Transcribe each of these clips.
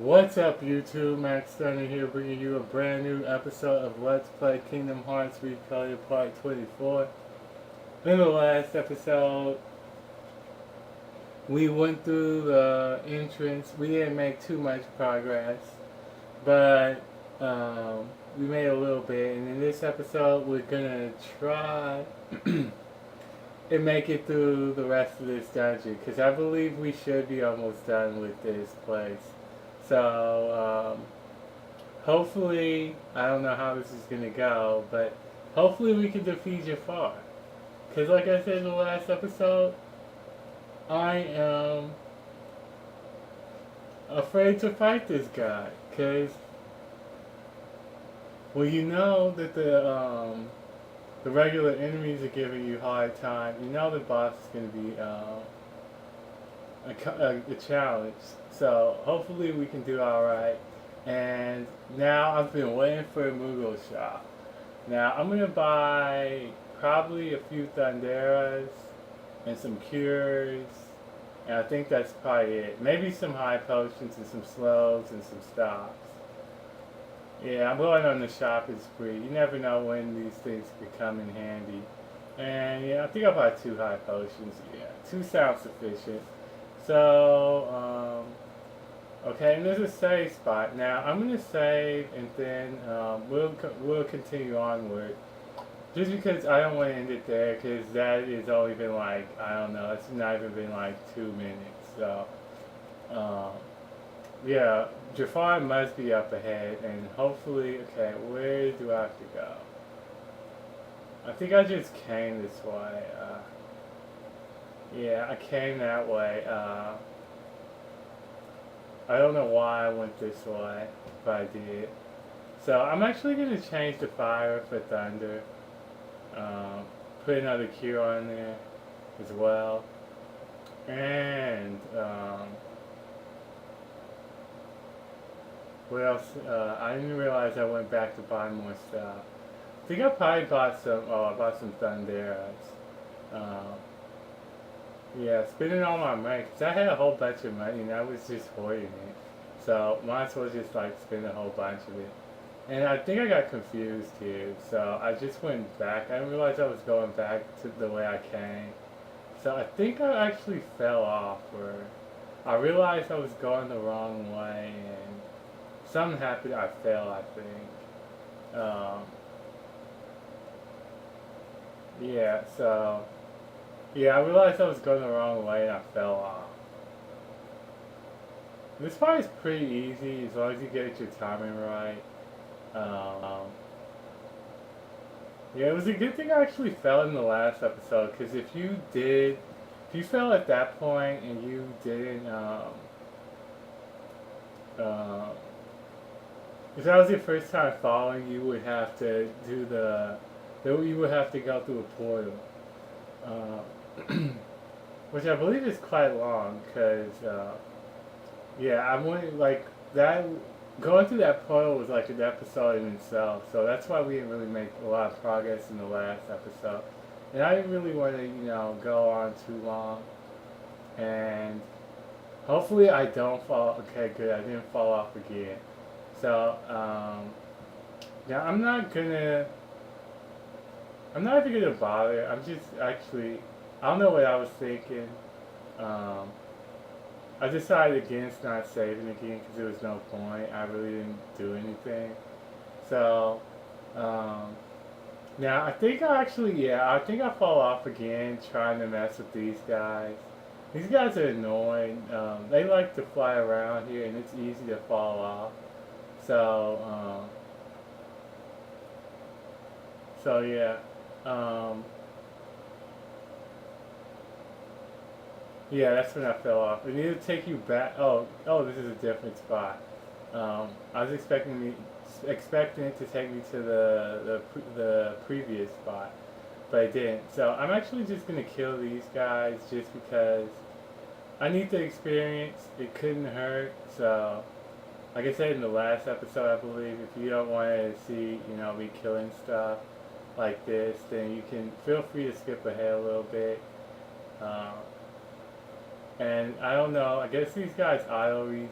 What's up, YouTube? Max Stunner here, bringing you a brand new episode of Let's Play Kingdom Hearts Recoded Part 24. In the last episode, we went through the entrance. We didn't make too much progress, but we made a little bit. And in this episode, we're gonna try and make it through the rest of this dungeon, because I believe we should be almost done with this place. So, hopefully, I don't know how this is going to go, but hopefully we can defeat Jafar. Because like I said in the last episode, I am afraid to fight this guy. Because, well, you know that the regular enemies are giving you a hard time. You know the boss is going to be a challenge. So hopefully we can do alright. And now I've been waiting for a Moogle shop. Now I'm going to buy probably a few Thunderas and some cures. And I think that's probably it. Maybe some high potions and some slows and some stops. Yeah, I'm going on the shopping spree. You never know when these things could come in handy. And yeah, I think I'll buy 2 high potions. Yeah, 2 sounds sufficient. So, okay, and there's a save spot. Now, I'm going to save, and then we'll continue onward. Just because I don't want to end it there, because that has only been like, I don't know, it's not even been like 2 minutes. So, yeah, Jafar must be up ahead, and hopefully, okay, where do I have to go? I think I just came this way. Yeah, I came that way. I don't know why I went this way, but I did. So I'm actually going to change the fire for thunder. Put another cure on there as well. And what else? I didn't realize I went back to buy more stuff. I think I probably bought some. Oh, I bought some Thunderas. Yeah, spending all my money, because I had a whole bunch of money and I was just hoarding it. So, might as well just like spend a whole bunch of it. And I think I got confused here, so I just went back. I didn't realize I was going back to the way I came. So I think I actually fell off, or I realized I was going the wrong way and something happened, I fell, I think. Yeah, so... Yeah, I realized I was going the wrong way and I fell off. This part is pretty easy as long as you get your timing right. Yeah, it was a good thing I actually fell in the last episode, because if you fell at that point and you didn't, if that was your first time falling, you would have to you would have to go through a portal. Which I believe is quite long, because, yeah, I went, like, that, going through that portal was like an episode in itself, so that's why we didn't really make a lot of progress in the last episode. And I didn't really want to, go on too long, and hopefully I don't fall, okay, good, I didn't fall off again. So, now I'm not even gonna bother, I'm just actually, I don't know what I was thinking. I decided against not saving again because there was no point. I really didn't do anything. So, now I think I think I fall off again trying to mess with these guys. These guys are annoying. They like to fly around here and it's easy to fall off. So, yeah. Yeah, that's when I fell off. It needed to take you back. Oh, this is a different spot. I was expecting it to take me to the previous spot, but it didn't. So I'm actually just gonna kill these guys just because I need the experience. It couldn't hurt. So, like I said in the last episode, I believe, if you don't want to see, me killing stuff like this, then you can feel free to skip ahead a little bit. And I don't know, I guess these guys auto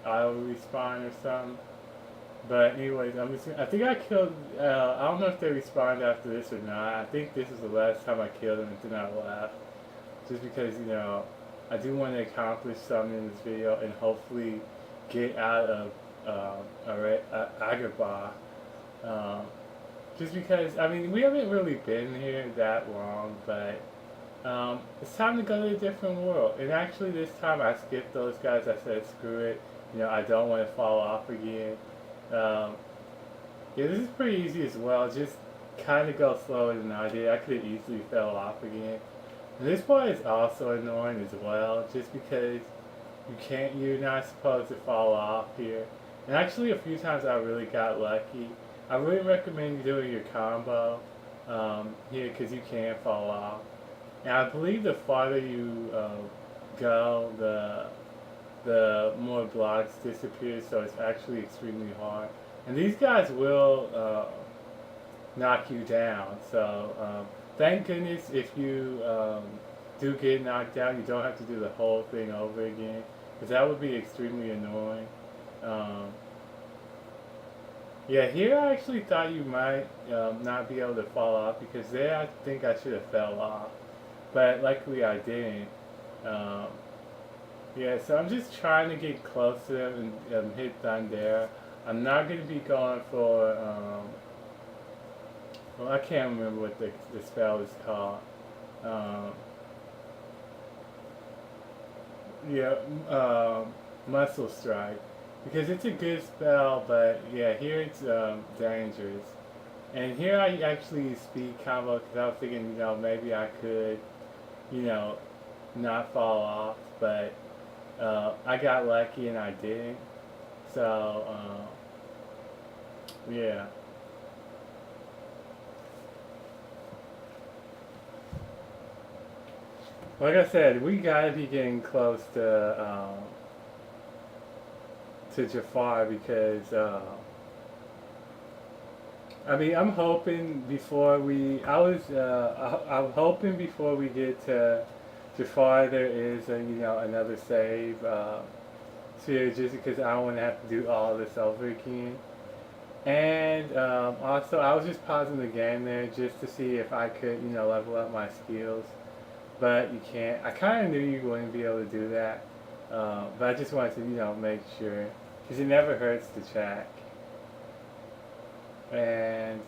auto respawn or something. But anyways, I think I killed. I don't know if they respawned after this or not. I think this is the last time I killed them, and then I left, just because I do want to accomplish something in this video and hopefully get out of Agrabah. Um, just because we haven't really been here that long, but it's time to go to a different world. And actually, this time I skipped those guys. I said screw it. I don't want to fall off again. Yeah, this is pretty easy as well. Just kind of go slower than I did. I could have easily fell off again. And this part is also annoying as well, just because you're not supposed to fall off here. And actually, a few times I really got lucky. I really recommend doing your combo here because you can fall off. And I believe the farther you go, the more blocks disappear, so it's actually extremely hard. And these guys will knock you down, so thank goodness if you do get knocked down, you don't have to do the whole thing over again, because that would be extremely annoying. Yeah, here I actually thought you might not be able to fall off, because there I think I should have fell off, but luckily I didn't. Yeah, so I'm just trying to get close to them and hit Thunder. I'm not going to be going for, well, I can't remember what the spell is called. Yeah, Muscle Strike. Because it's a good spell, but yeah, here it's dangerous. And here I actually use speed combo because I was thinking, maybe I could, not fall off, but I got lucky and I didn't. So, yeah. Like I said, we gotta be getting close to Jafar because, I'm hoping I'm hoping before we get to Jafar there is another save sphere, just because I don't want to have to do all this over again. And also I was just pausing the game there just to see if I could level up my skills, but you can't. I kind of knew you wouldn't be able to do that, but I just wanted to make sure, because it never hurts to check. And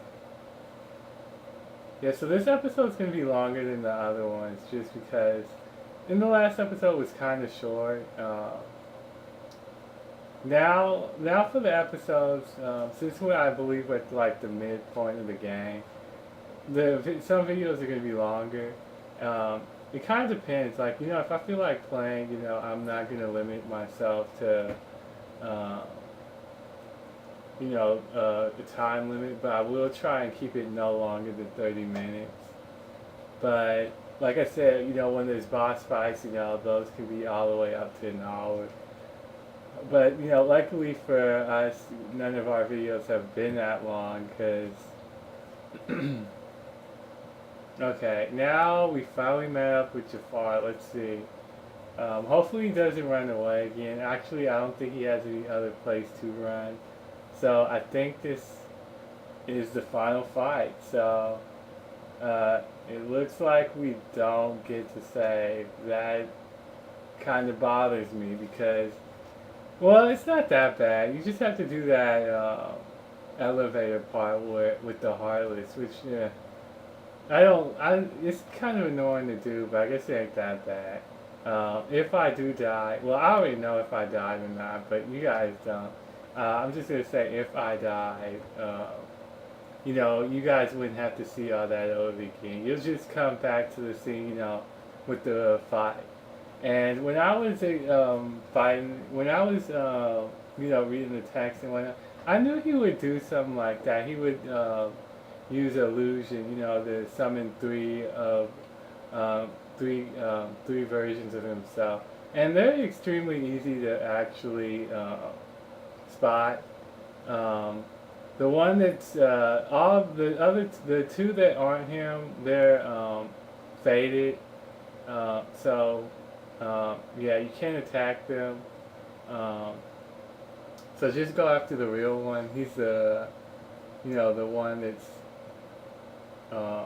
yeah, so this episode's going to be longer than the other ones, just because in the last episode was kind of short. Now for the episodes, since I believe we're at like the midpoint of the game, some videos are going to be longer. It kind of depends. Like, if I feel like playing, I'm not going to limit myself to the time limit, but I will try and keep it no longer than 30 minutes. But like I said, when there's boss fights, those can be all the way up to an hour. But luckily for us, none of our videos have been that long, because okay, now we finally met up with Jafar. Let's see. Hopefully he doesn't run away again. Actually, I don't think he has any other place to run. So I think this is the final fight. So it looks like we don't get to save. That kind of bothers me because, well, it's not that bad. You just have to do that elevator part with the Heartless, which it's kind of annoying to do, but I guess it ain't that bad. If I do die, well, I already know if I died or not, but you guys don't. I'm just going to say if I died, you guys wouldn't have to see all that over again. You'll just come back to the scene, with the fight. And when I was fighting, when I was, reading the text and whatnot, I knew he would do something like that. He would use illusion, to summon three versions of himself. And they're extremely easy to actually spot. The one that's the two that aren't him, they're faded. Yeah, you can't attack them. So just go after the real one. He's the one uh,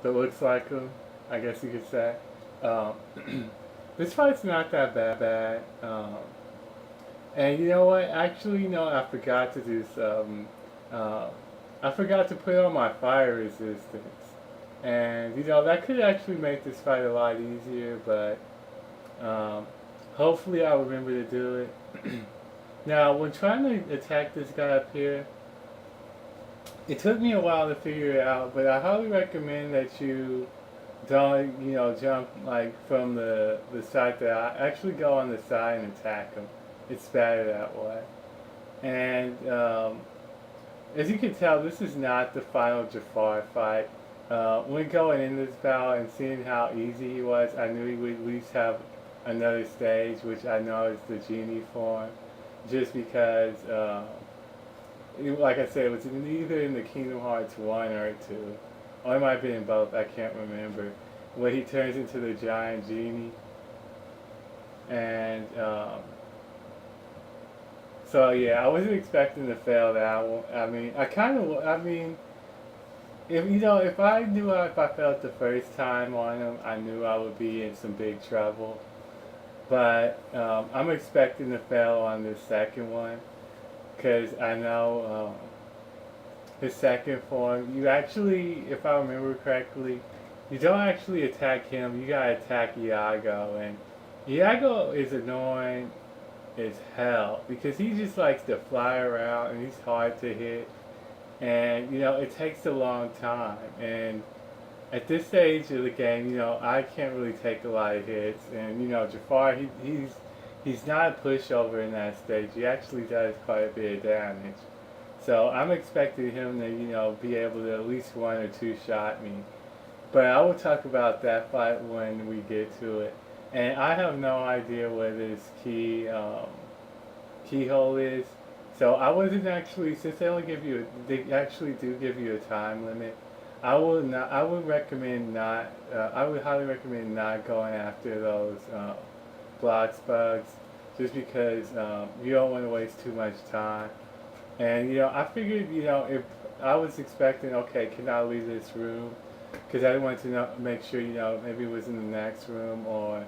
that looks like him, I guess you could say. Um, this fight's not that bad. And you know what? Actually, I forgot to do some. Uh, I forgot to put on my fire resistance. And, that could actually make this fight a lot easier, but um, hopefully I'll remember to do it. Now, when trying to attack this guy up here, it took me a while to figure it out, but I highly recommend that you don't, jump like from the side that I actually go on the side and attack him. It's better that way. And as you can tell, this is not the final Jafar fight. When going in this battle and seeing how easy he was, I knew he would at least have another stage, which I know is the genie form, just because, like I said, it was either in the Kingdom Hearts 1 or 2, or it might have been in both, I can't remember, where he turns into the giant genie. And so yeah, I wasn't expecting to fail that one. If I knew if I failed the first time on him, I knew I would be in some big trouble. But I'm expecting to fail on this second one, because I know his second form, you actually, if I remember correctly, you don't actually attack him, you gotta attack Iago, and Iago is annoying as hell, because he just likes to fly around, and he's hard to hit, and, it takes a long time, and at this stage of the game, I can't really take a lot of hits, and, Jafar, he's not a pushover in that stage, he actually does quite a bit of damage. So I'm expecting him to, be able to at least one or two shot me. But I will talk about that fight when we get to it. And I have no idea where this keyhole is. So I wasn't actually, since they actually do give you a time limit, I would highly recommend not going after those blocks bugs, just because you don't want to waste too much time. And, I figured, if I was expecting, okay, can I leave this room? Because I wanted to make sure, maybe it was in the next room or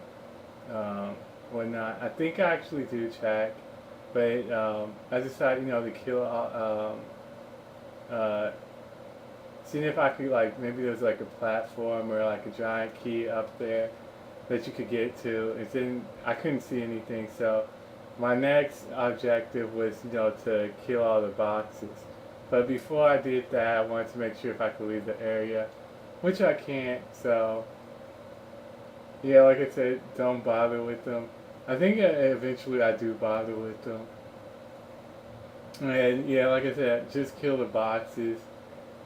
whatnot. I think I actually do check, but I decided, to kill, seeing if I could, like, maybe there's like a platform or like a giant key up there that you could get to. And then I couldn't see anything, so my next objective was, to kill all the boxes. But before I did that, I wanted to make sure if I could leave the area, which I can't, so yeah, like I said, don't bother with them. I think eventually I do bother with them. And yeah, like I said, just kill the boxes.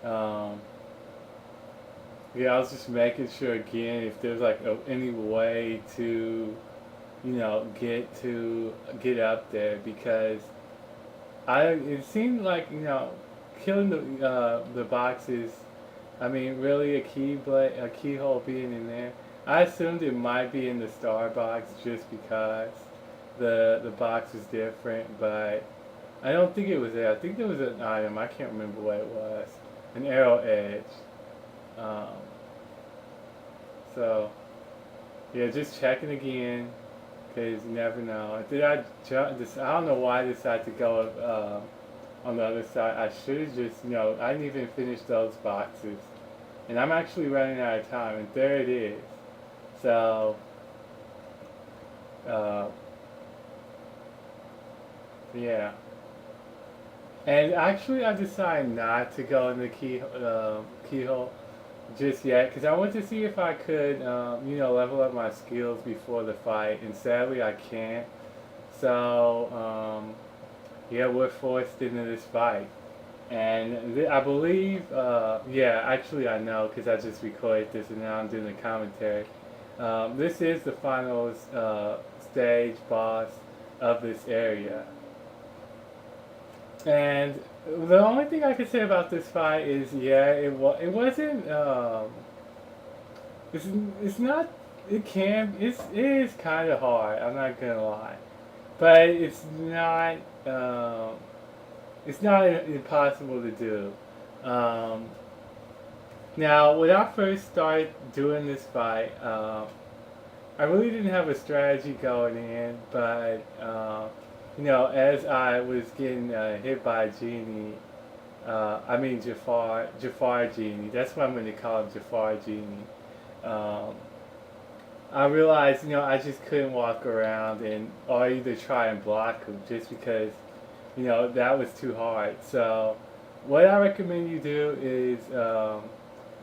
Yeah, I was just making sure again if there's like any way to, get up there, because it seemed like, killing the boxes. I mean, really a keyhole being in there. I assumed it might be in the star box just because the box was different, but I don't think it was there. I think there was an item. I can't remember what it was. An arrow edge. So yeah, just checking again, because you never know. Did I jump? I don't know why I decided to go on the other side. I should have just, I didn't even finish those boxes. And I'm actually running out of time, and there it is. So, yeah. And actually, I decided not to go in the keyhole just yet, because I want to see if I could, level up my skills before the fight, and sadly I can't. So, yeah, we're forced into this fight. And I believe, yeah, actually I know, because I just recorded this and now I'm doing the commentary. This is the final stage boss of this area. And the only thing I can say about this fight is, yeah, it wasn't, it is kind of hard, I'm not gonna lie. but it's not impossible to do. Um, Now, when I first started doing this fight, I really didn't have a strategy going in, but as I was getting hit by Genie, I mean Jafar Genie. That's what I'm going to call him, Jafar Genie. Um, I realized, I just couldn't walk around or either try and block him just because, that was too hard. So, what I recommend you do is,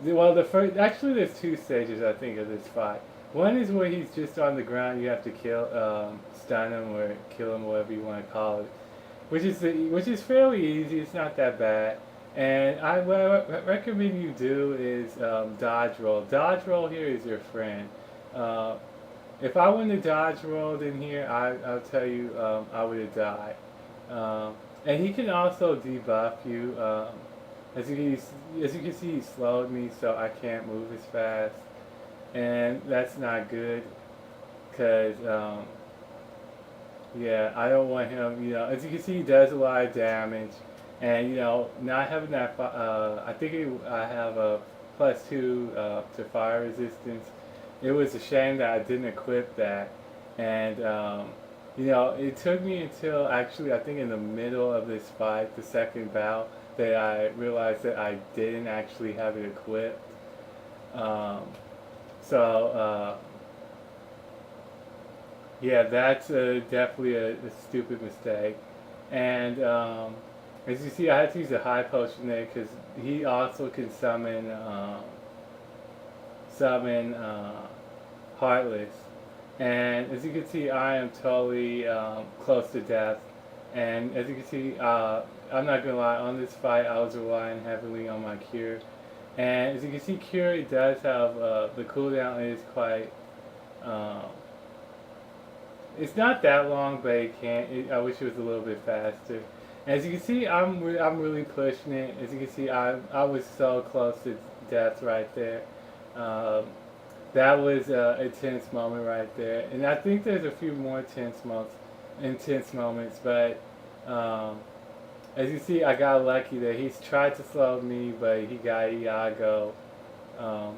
well, the first, actually, there's two stages I think of this fight. One is where he's just on the ground. You have to stun him or kill him, whatever you want to call it, which is fairly easy. It's not that bad. And what I recommend you do is dodge roll. Dodge roll here is your friend. Uh, if I wouldn't have dodge rolled in here, I'll tell you I would have died. And he can also debuff you. As you can see, he slowed me, so I can't move as fast, and that's not good. Cause yeah, I don't want him. As you can see, he does a lot of damage, and not having that. I have a +2 to fire resistance. It was a shame that I didn't equip that, and it took me until actually I think in the middle of this fight, the second bout, that I realized that I didn't actually have it equipped. Um, so yeah, that's definitely a stupid mistake. And as you see, I had to use a high potion there because he also can summon Heartless. And as you can see, I am totally close to death. And as you can see, I'm not gonna lie, on this fight I was relying heavily on my cure. And as you can see, cure does have, the cooldown is quite, um, it's not that long, but I wish it was a little bit faster. And as you can see, I'm really pushing it. As you can see, I was so close to death right there. Um, that was a tense moment right there. And I think there's a few more intense moments, but um, as you see, I got lucky there. He's tried to slow me, but he got Iago. Um,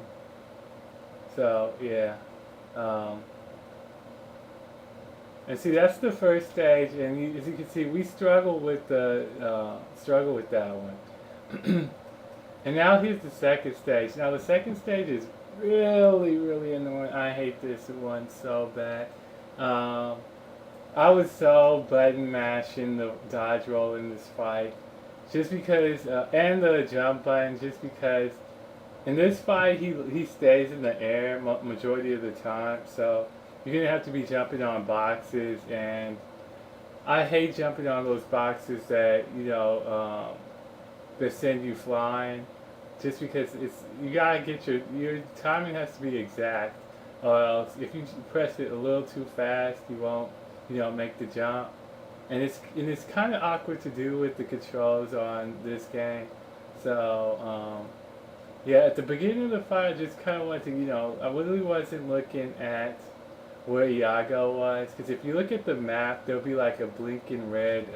so yeah. Um, and see, that's the first stage, and as you can see, we struggle with that one. And now here's the second stage. Now the second stage is really, really annoying. I hate this one so bad. Um, I was so button mashing the dodge roll in this fight, just because, and the jump button, just because. In this fight, he stays in the air majority of the time, so you're gonna have to be jumping on boxes, and I hate jumping on those boxes that that send you flying, just because you gotta get your timing has to be exact, or else if you press it a little too fast, you won't make the jump, and it's kind of awkward to do with the controls on this game, so. Yeah, at the beginning of the fight, I just kind of wanted to, I really wasn't looking at where Iago was, because if you look at the map, there'll be like a blinking red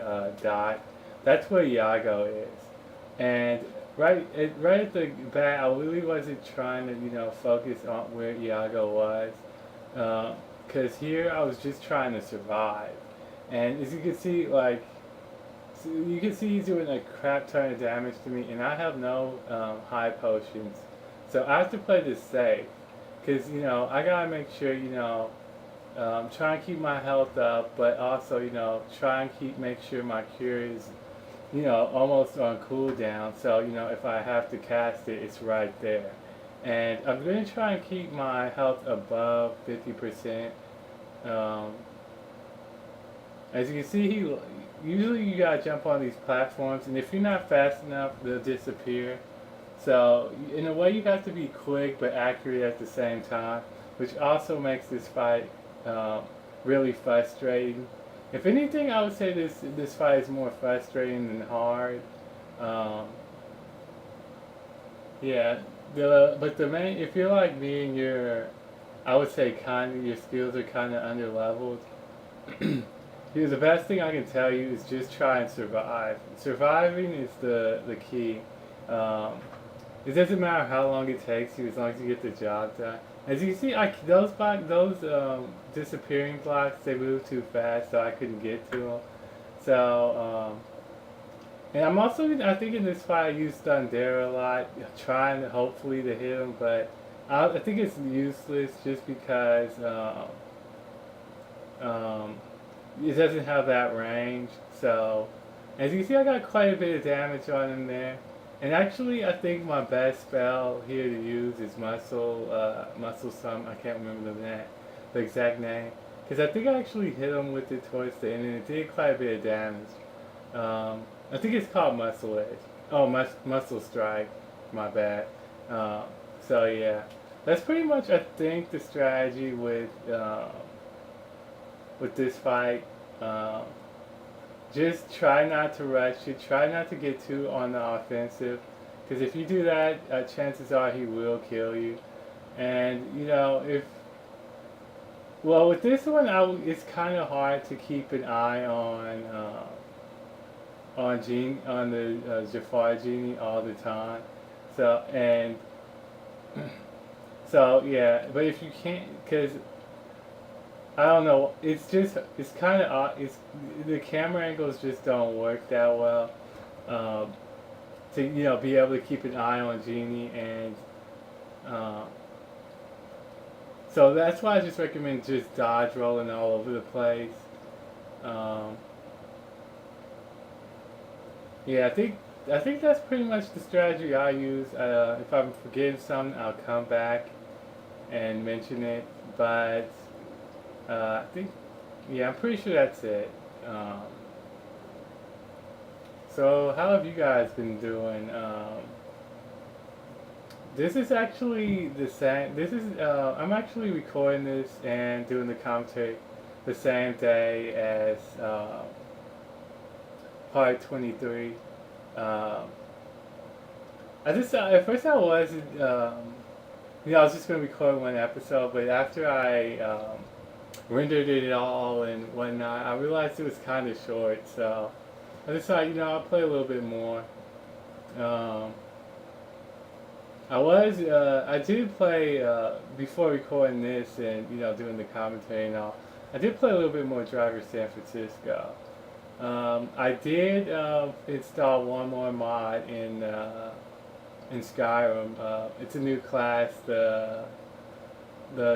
dot. That's where Iago is. And right at the bat, I really wasn't trying to, focus on where Iago was, because here I was just trying to survive. And as you can see, so you can see he's doing a crap ton of damage to me, and I have no high potions. So I have to play this safe, because, I gotta make sure, try and keep my health up, but also, try and make sure my cure is, almost on cooldown. So, if I have to cast it, it's right there. And I'm going to try and keep my health above 50%. Um, as you can see, usually you gotta jump on these platforms, and if you're not fast enough, they'll disappear. So in a way, you have to be quick but accurate at the same time, which also makes this fight really frustrating. If anything, I would say this fight is more frustrating than hard. Um, yeah, but the main, if you're like me and I would say your skills are kind of under leveled. Here, the best thing I can tell you is just try and survive. Surviving is the key. Um, it doesn't matter how long it takes you, as long as you get the job done. As you see, those disappearing blocks, they move too fast, so I couldn't get to them. So, and I'm also, I think in this fight I used Thunder a lot, trying hopefully to hit him, but I think it's useless just because um, it doesn't have that range. So, as you see, I got quite a bit of damage on him there. And actually, I think my best spell here to use is Muscle Sum. I can't remember the exact name. Because I think I actually hit him with it towards the end, and it did quite a bit of damage. I think it's called Muscle Edge. Oh, Muscle Strike. My bad. So yeah, that's pretty much I think the strategy with this fight. Just try not to rush it. Try not to get too on the offensive, because if you do that, chances are he will kill you. And you know, if well, with this one, it's kind of hard to keep an eye on the Jafar genie all the time. So and so yeah, but if you can't, because I don't know. It's kind of odd. It's the camera angles just don't work that well. Um, to be able to keep an eye on Genie, and uh, so that's why I just recommend just dodge rolling all over the place. Um, yeah, I think that's pretty much the strategy I use. If I'm forgetting something, I'll come back and mention it. But I think, yeah, I'm pretty sure that's it. Um, so how have you guys been doing? This is actually the same. I'm actually recording this and doing the commentary the same day as part 23. Um, I just at first I wasn't. I was just gonna record one episode, but after I rendered it all and whatnot, I realized it was kind of short, so I decided, I'll play a little bit more. Um, I did play, before recording this and, doing the commentary and all, I did play a little bit more Driver San Francisco. I did install one more mod in Skyrim. It's a new class, the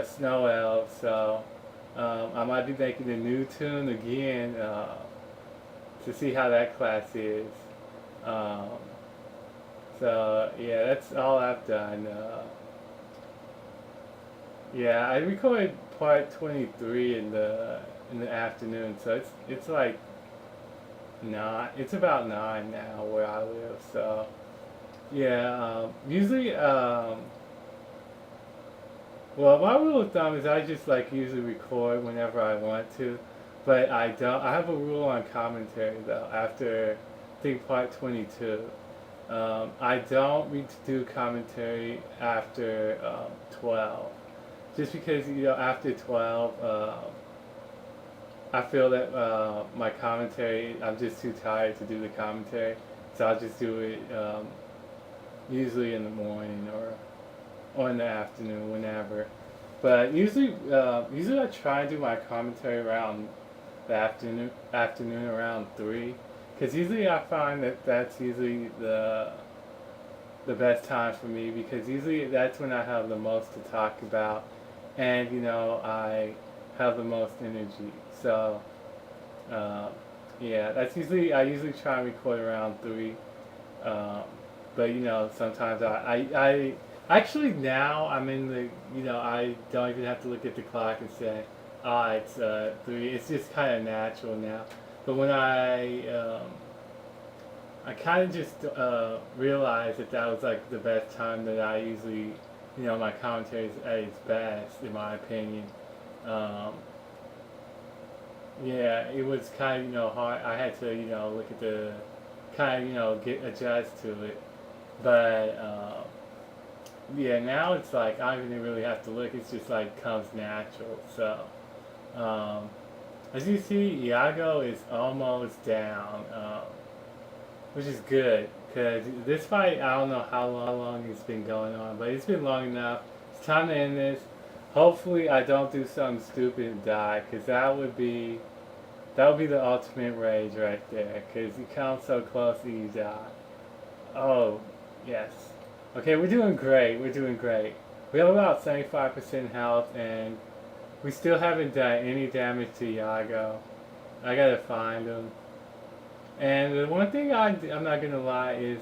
Snow Elves, so I might be making a new tune again to see how that class is. Um, so yeah, that's all I've done. Yeah, I recorded part 23 in the afternoon, so it's like it's about 9 now where I live. So yeah, usually. Well, my rule of thumb is I just like usually record whenever I want to, but I don't. I have a rule on commentary though. After I think part 22, I don't do commentary after 12, just because after 12, I feel that my commentary, I'm just too tired to do the commentary, so I'll just do it usually in the morning or in the afternoon, whenever. But usually I try and do my commentary around the afternoon around 3, because usually I find that that's usually the best time for me, because usually that's when I have the most to talk about, and I have the most energy. So yeah, I usually try and record around 3. But sometimes I actually now I'm in I don't even have to look at the clock and say, it's 3. It's just kind of natural now. But when I kind of just realized that was like the best time that I usually, my commentary is at its best, in my opinion. Um, yeah, it was kind of, hard. I had to, look at the, kind of, adjust to it. But, yeah, now it's like, I don't even really have to look. It's just like, comes natural. So, As you see, Iago is almost down, which is good. Because this fight, I don't know how long it's been going on, but it's been long enough. It's time to end this. Hopefully I don't do something stupid and die, because that would be the ultimate rage right there, because you come so close and you die. Oh, yes. Okay, we're doing great. We're doing great. We have about 75% health, and we still haven't done any damage to Iago. I gotta find him. And the one thing I'm not gonna lie is,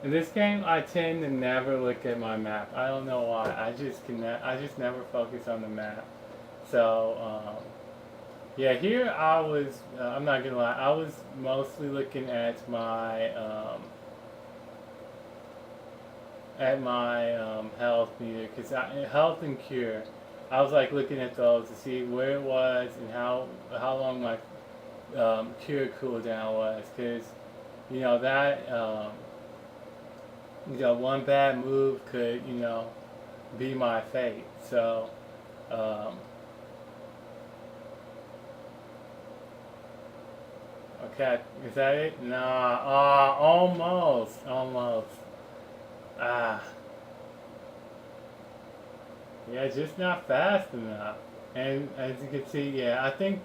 in this game, I tend to never look at my map. I don't know why. I just never focus on the map. So, yeah, here I was, I'm not gonna lie, I was mostly looking at my health meter, because health and cure, I was like looking at those to see where it was and how long my cure cooldown was, because you know that one bad move could be my fate. So okay, is that it? Nah, almost. Ah, yeah, just not fast enough. And as you can see, yeah, I think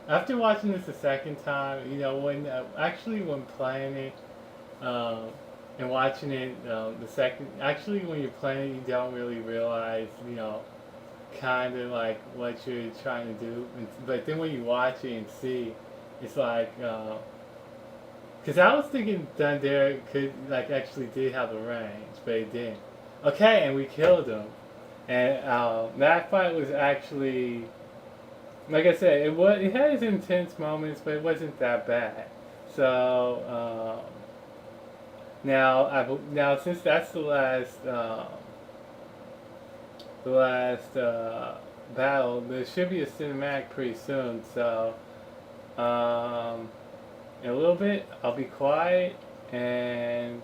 after watching this a second time, when playing it, and watching it when you're playing it, you don't really realize, kind of like what you're trying to do. But then when you watch it and see, it's like, because I was thinking Thunder could, like, actually did have a range, but it didn't. Okay, and we killed him. And that fight was actually, like I said, it had its intense moments, but it wasn't that bad. So now since that's the last battle, there should be a cinematic pretty soon. So in a little bit, I'll be quiet and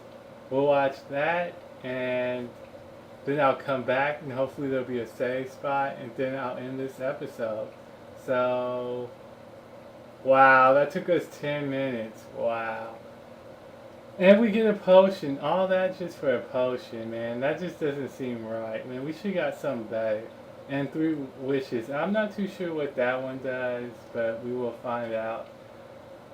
we'll watch that, and then I'll come back and hopefully there'll be a save spot, and then I'll end this episode. So, wow, that took us 10 minutes. Wow. And we get a potion. All that just for a potion, man. That just doesn't seem right. Man, we should got something better. And 3 wishes. I'm not too sure what that one does, but we will find out.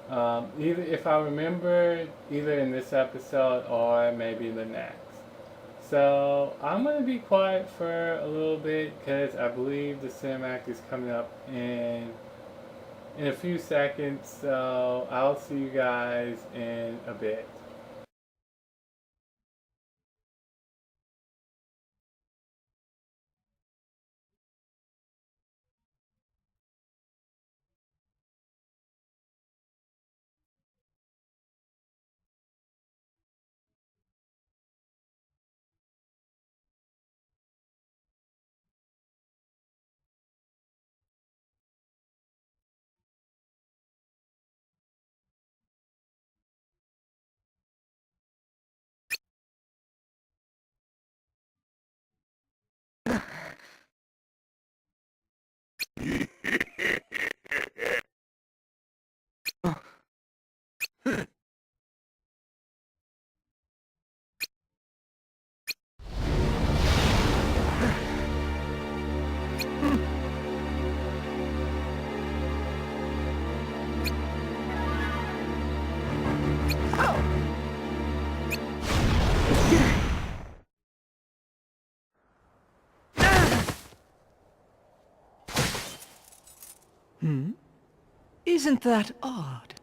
Either, if I remember, either in this episode or maybe the next. So I'm going to be quiet for a little bit because I believe the cinematic is coming up in a few seconds. So I'll see you guys in a bit. Isn't that odd?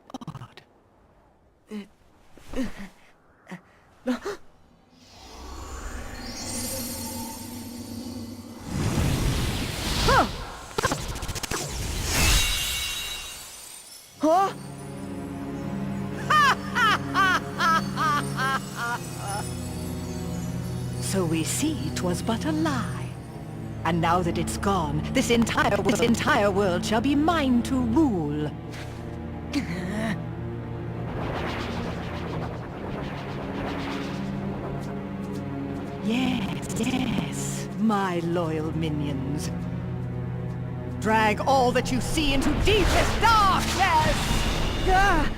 Huh? So we see 'twas but a lie. And now that it's gone, this entire world shall be mine to rule. Yes, my loyal minions. drag all that you see into deepest darkness! Ah!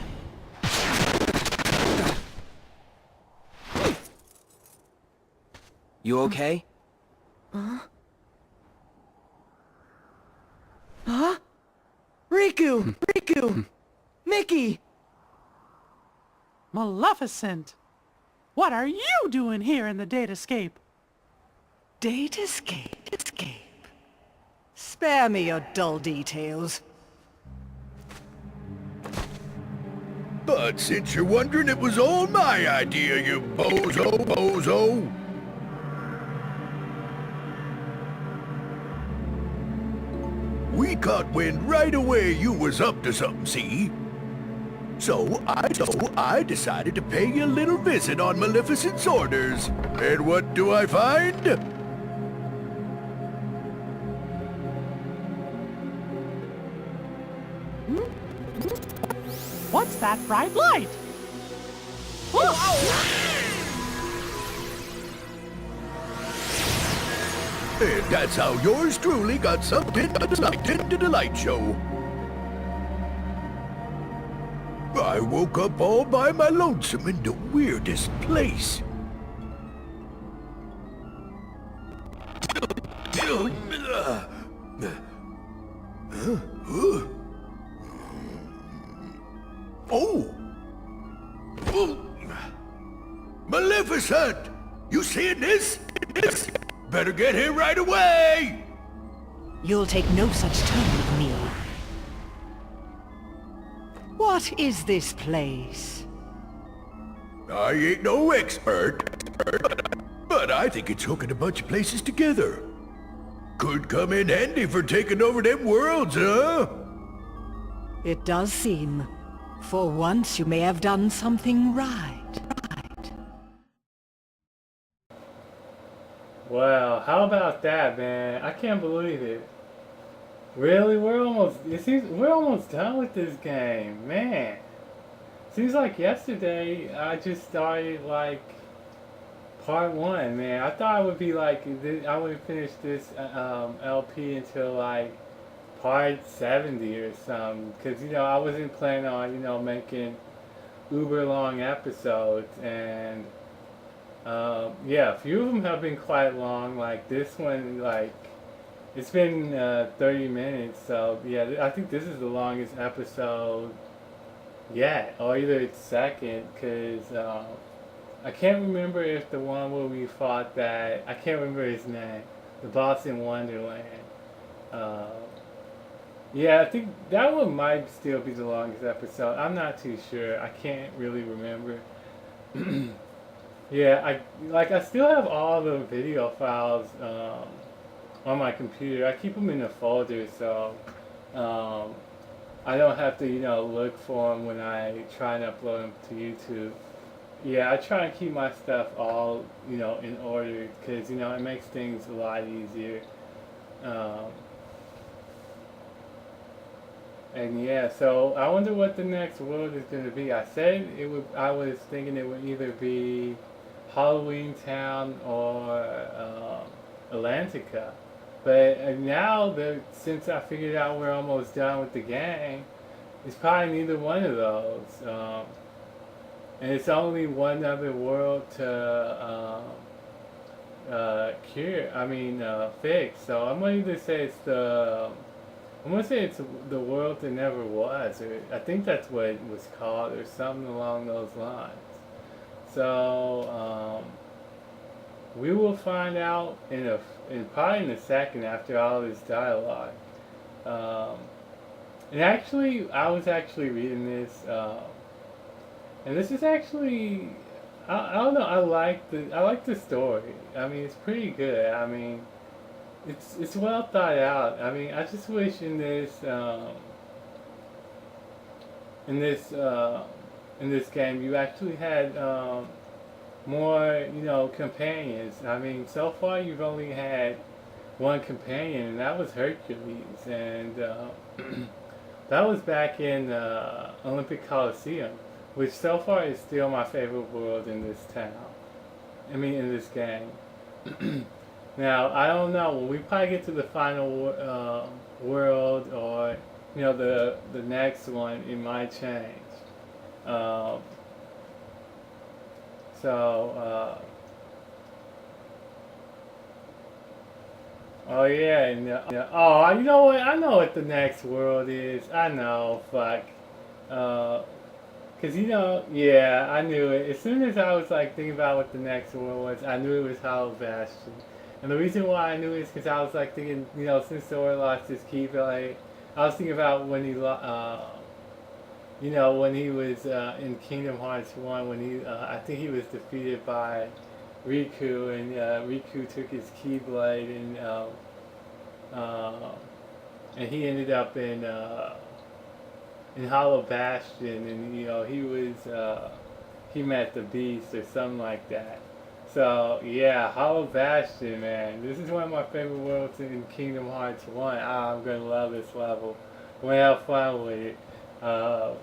You okay? Huh? Riku! Riku! Mickey! Maleficent! What are you doing here in the Datascape? Datascape? Escape. Spare me your dull details. But since you're wondering, it was all my idea, you bozo. We caught wind right away you was up to something, see? So I decided to pay you a little visit on Maleficent's orders. And what do I find? What's that bright light? And that's how yours truly got sucked into the light show. I woke up all by my lonesome in the weirdest place. Oh! Maleficent! You seeing this? Better get here right away! You'll take no such turn with me. What is this place? I ain't no expert, but I think it's hooking a bunch of places together. Could come in handy for taking over them worlds, huh? It does seem. For once you may have done something right. Wow, how about that, man? I can't believe it. Really, we're almost done with this game, man. Seems like yesterday I just started like part 1, man. I thought it would be like I would finish this LP until like part 70 or something, because I wasn't planning on making uber long episodes, and yeah, a few of them have been quite long. Like this one, like it's been 30 minutes, so yeah, I think this is the longest episode yet, or either it's second, because I can't remember if the one where we fought I can't remember his name, the boss in Wonderland. Yeah, I think that one might still be the longest episode. I'm not too sure. I can't really remember. Yeah, I still have all the video files on my computer. I keep them in a folder, so I don't have to look for them when I try and upload them to YouTube. Yeah, I try and keep my stuff all in order, because it makes things a lot easier. And yeah, so I wonder what the next world is going to be. I said it would. I was thinking it would either be Halloween Town or Atlantica, but now that since I figured out we're almost done with the game, it's probably neither one of those. And it's only one other world to fix. So I'm going to say it's the world that never was, or I think that's what it was called, or something along those lines. So we will find out in probably in a second after all this dialogue. And actually, I was actually reading this, and this is actually I don't know. I like the story. I mean, it's pretty good. I mean, it's well thought out. I mean, I just wish in this game you actually had more companions. I mean, so far you've only had one companion, and that was Hercules, and that was back in Olympic Coliseum, which so far is still my favorite world in this town. I mean, in this game. Now, I don't know, when we probably get to the final world, or, you know, the next one, it might change. Um, so, oh yeah, and, oh, you know what? I know what the next world is. I know, fuck. Cause you know, yeah, I knew it. As soon as I was like thinking about what the next world was, I knew it was Hollow Bastion. And the reason why I knew it is because I was like thinking, you know, since Sora lost his Keyblade, I was thinking about when you know, when he was in Kingdom Hearts 1, when he, I think he was defeated by Riku, and Riku took his Keyblade, uh, and he ended up in Hollow Bastion, and you know he met the Beast or something like that. So yeah, Hollow Bastion, man, this is one of my favorite worlds in Kingdom Hearts 1. Ah, I'm gonna love this level. I'm gonna have fun with it. Uh,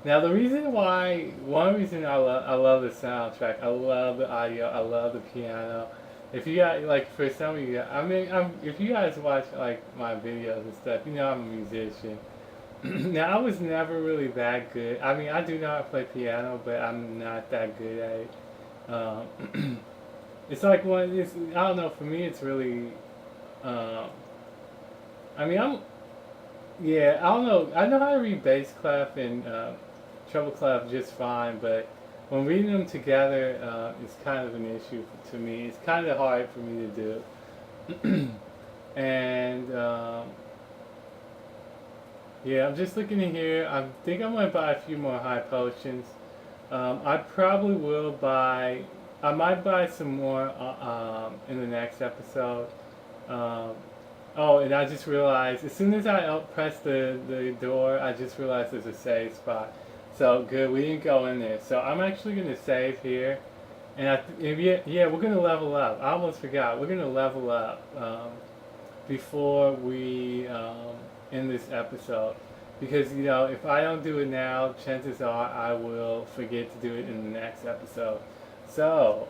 Now the reason why, one reason I love the soundtrack, I love the audio, I love the piano. If you got, like, for some of you, I mean, if you guys watch like my videos and stuff, you know I'm a musician. Now I was never really that good. I mean, I do know how to play piano, but I'm not that good at it. It's like I don't know. For me, it's really. Um, I mean, yeah. I don't know. I know how to read bass clef and treble clef just fine, but when reading them together, it's kind of an issue to me. It's kind of hard for me to do. And yeah, I'm just looking in here. I think I'm gonna buy a few more high potions. I probably will buy. I might buy some more in the next episode. Um, oh, and I just realized as soon as I press the door, I just realized there's a save spot. So good, we didn't go in there. So I'm actually gonna save here, and yeah, we're gonna level up. I almost forgot. We're gonna level up before we end this episode. Because, you know, if I don't do it now, chances are I will forget to do it in the next episode. So,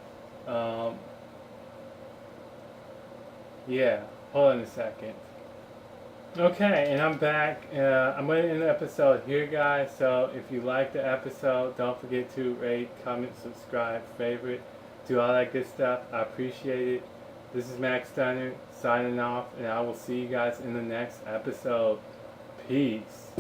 yeah, hold on a second. Okay, and I'm back. I'm going to end the episode here, guys. So, if you like the episode, don't forget to rate, comment, subscribe, favorite, do all that good stuff. I appreciate it. This is Max Stunner signing off, and I will see you guys in the next episode. Peace.